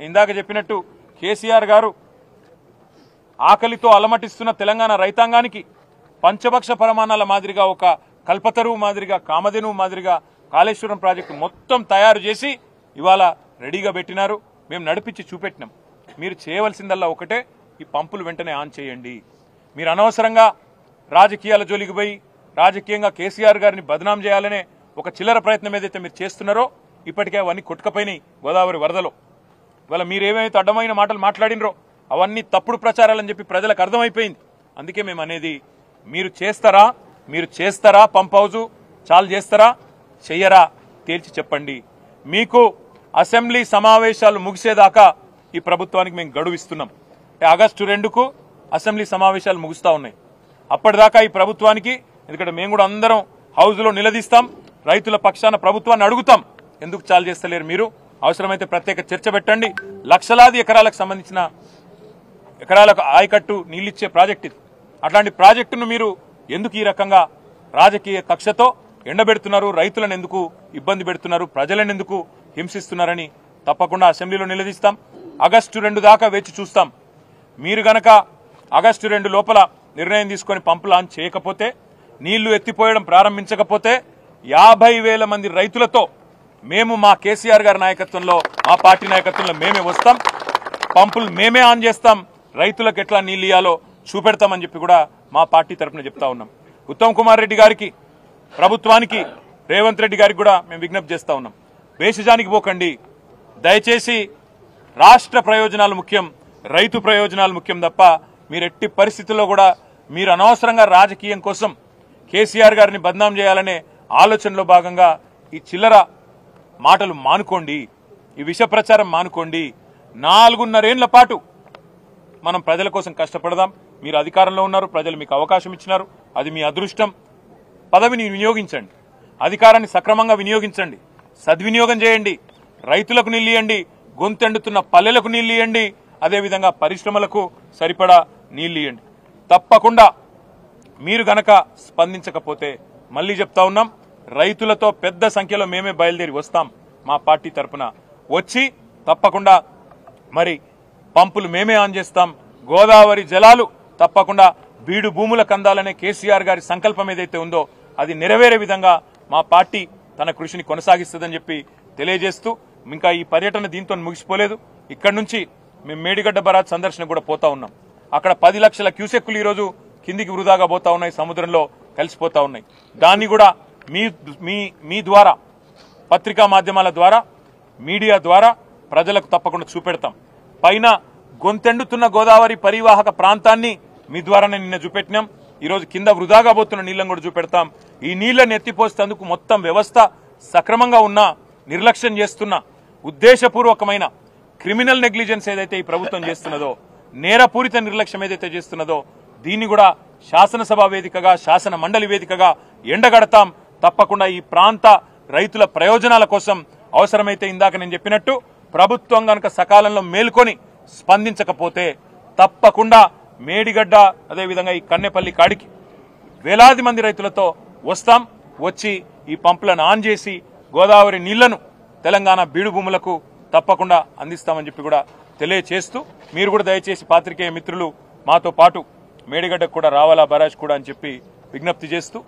ఇందాక చెప్పినట్టు కేసీఆర్ గారు ఆకలితో అలమటిస్తున్న తెలంగాణ రైతాంగానికి పంచభక్ష పరమాణాల మాదిరిగా ఒక కల్పతరువు మాదిరిగా కామధేనువు మాదిరిగా కాళేశ్వరం ప్రాజెక్టు మొత్తం తయారు చేసి ఇవాళ రెడీగా పెట్టినారు. మేము నడిపించి చూపెట్టినాం. మీరు చేయవలసిందల్లా ఒకటే, ఈ పంపులు వెంటనే ఆన్ చేయండి. మీరు అనవసరంగా రాజకీయాల జోలికి పోయి రాజకీయంగా కేసీఆర్ గారిని బదనాం చేయాలనే ఒక చిల్లర ప్రయత్నం ఏదైతే మీరు చేస్తున్నారో ఇప్పటికే అవన్నీ కొట్టుకపోయినాయి గోదావరి వరదలో. ఇవాళ మీరేమైతే అడ్డమైన మాటలు మాట్లాడినరో అవన్నీ తప్పుడు ప్రచారాలని చెప్పి ప్రజలకు అర్థమైపోయింది. అందుకే మేము అనేది, మీరు చేస్తారా పంప్ హౌజు చాలు చేస్తారా చెయ్యరా తేల్చి చెప్పండి. మీకు అసెంబ్లీ సమావేశాలు ముగిసేదాకా ఈ ప్రభుత్వానికి మేము గడువు ఇస్తున్నాం. ఆగస్టు 2కు అసెంబ్లీ సమావేశాలు ముగుస్తా ఉన్నాయి. అప్పటిదాకా ఈ ప్రభుత్వానికి, ఎందుకంటే మేము కూడా అందరం హౌజ్లో నిలదీస్తాం, రైతుల పక్షాన ప్రభుత్వాన్ని అడుగుతాం, ఎందుకు చాలు చేస్తలేరు మీరు, అవసరమైతే ప్రత్యేక చర్చ పెట్టండి. లక్షలాది ఎకరాలకు సంబంధించిన ఎకరాలకు ఆయకట్టు నీళ్ళిచ్చే ప్రాజెక్ట్ ఇది. అట్లాంటి ప్రాజెక్టును మీరు ఎందుకు ఈ రకంగా రాజకీయ కక్షతో ఎండబెడుతున్నారు, రైతులను ఎందుకు ఇబ్బంది పెడుతున్నారు, ప్రజలను ఎందుకు హింసిస్తున్నారని తప్పకుండా అసెంబ్లీలో నిలదీస్తాం. ఆగస్టు 2 దాకా వేచి చూస్తాం. మీరు గనక ఆగస్టు 2 లోపల నిర్ణయం తీసుకొని పంపులు ఆన్ చేయకపోతే, నీళ్లు ఎత్తిపోయడం ప్రారంభించకపోతే 50,000 మంది రైతులతో మేము మా కేసీఆర్ గారి నాయకత్వంలో, మా పార్టీ నాయకత్వంలో మేమే వస్తాం, పంపులు మేమే ఆన్ చేస్తాం, రైతులకు ఎట్లా నీళ్ళు ఇయ్యాలో చూపెడతామని చెప్పి కూడా మా పార్టీ తరఫున చెప్తా ఉన్నాం. ఉత్తమ్ కుమార్ రెడ్డి గారికి, ప్రభుత్వానికి, రేవంత్ రెడ్డి గారికి కూడా మేము విజ్ఞప్తి చేస్తా ఉన్నాం. వేషజానికి పోకండి. దయచేసి రాష్ట్ర ప్రయోజనాలు ముఖ్యం, రైతు ప్రయోజనాలు ముఖ్యం తప్ప మీరు ఎట్టి పరిస్థితుల్లో కూడా మీరు అనవసరంగా రాజకీయం కోసం కేసీఆర్ గారిని బదనాం చేయాలనే ఆలోచనలో భాగంగా ఈ చిల్లర మాటలు మానుకోండి, ఈ విష ప్రచారం మానుకోండి. 4.5 ఏళ్ల పాటు మనం ప్రజల కోసం కష్టపడదాం. మీరు అధికారంలో ఉన్నారు, ప్రజలు మీకు అవకాశం ఇచ్చినారు, అది మీ అదృష్టం. పదవిని వినియోగించండి, అధికారాన్ని సక్రమంగా వినియోగించండి, సద్వినియోగం చేయండి. రైతులకు నీళ్ళు ఇవ్వండి, గొంతెండుతున్న పల్లెలకు నీళ్ళు ఇవ్వండి, అదేవిధంగా పరిశ్రమలకు సరిపడా నీళ్ళు ఇవ్వండి. తప్పకుండా మీరు గనక స్పందించకపోతే మళ్ళీ చెప్తా ఉన్నాం, రైతులతో పెద్ద సంఖ్యలో మేమే బయలుదేరి వస్తాం. మా పార్టీ తరఫున వచ్చి తప్పకుండా మరి పంపులు మేమే ఆన్ చేస్తాం. గోదావరి జలాలు తప్పకుండా బీడు భూములకు అందాలనే కేసీఆర్ గారి సంకల్పం ఏదైతే ఉందో అది నెరవేరే విధంగా మా పార్టీ తన కృషిని కొనసాగిస్తుందని చెప్పి తెలియజేస్తూ, ఇంకా ఈ పర్యటన దీంతో ముగిసిపోలేదు. ఇక్కడ నుంచి మేము మేడిగడ్డ బరాజ్ సందర్శన కూడా పోతా ఉన్నాం. అక్కడ 10 లక్షల క్యూసెక్కులు ఈరోజు కిందికి వృధాగా పోతా ఉన్నాయి, సముద్రంలో కలిసిపోతా ఉన్నాయి. దాన్ని కూడా మీ ద్వారా, పత్రికా మాధ్యమాల ద్వారా, మీడియా ద్వారా ప్రజలకు తప్పకుండా చూపెడతాం. పైన గొంతెండుతున్న గోదావరి పరివాహక ప్రాంతాన్ని మీ ద్వారానే నిన్న చూపెట్టినాం. ఈరోజు కింద వృధాగా పోతున్న నీళ్లను కూడా చూపెడతాం. ఈ నీళ్లను ఎత్తిపోసేందుకు మొత్తం వ్యవస్థ సక్రమంగా ఉన్నా నిర్లక్ష్యం చేస్తున్న ఉద్దేశపూర్వకమైన క్రిమినల్ నెగ్లిజెన్స్ ఏదైతే ఈ ప్రభుత్వం చేస్తున్నదో, నేరపూరిత నిర్లక్ష్యం ఏదైతే చేస్తున్నదో దీన్ని కూడా శాసనసభ వేదికగా, శాసన మండలి వేదికగా ఎండగడతాం. తప్పకుండా ఈ ప్రాంత రైతుల ప్రయోజనాల కోసం అవసరమైతే ఇందాక నేను చెప్పినట్టు ప్రభుత్వం గనక సకాలంలో మేల్కొని స్పందించకపోతే తప్పకుండా మేడిగడ్డ అదేవిధంగా ఈ కన్నెపల్లి కాడికి వేలాది మంది రైతులతో వస్తాం. వచ్చి ఈ పంపులను ఆన్ చేసి గోదావరి నీళ్లను తెలంగాణ బీడు భూములకు తప్పకుండా అందిస్తామని చెప్పి కూడా తెలియచేస్తూ, మీరు కూడా దయచేసి పాత్రికేయ మిత్రులు మాతో పాటు మేడిగడ్డకు కూడా రావాలా బరాజ్ కూడా అని చెప్పి విజ్ఞప్తి చేస్తూ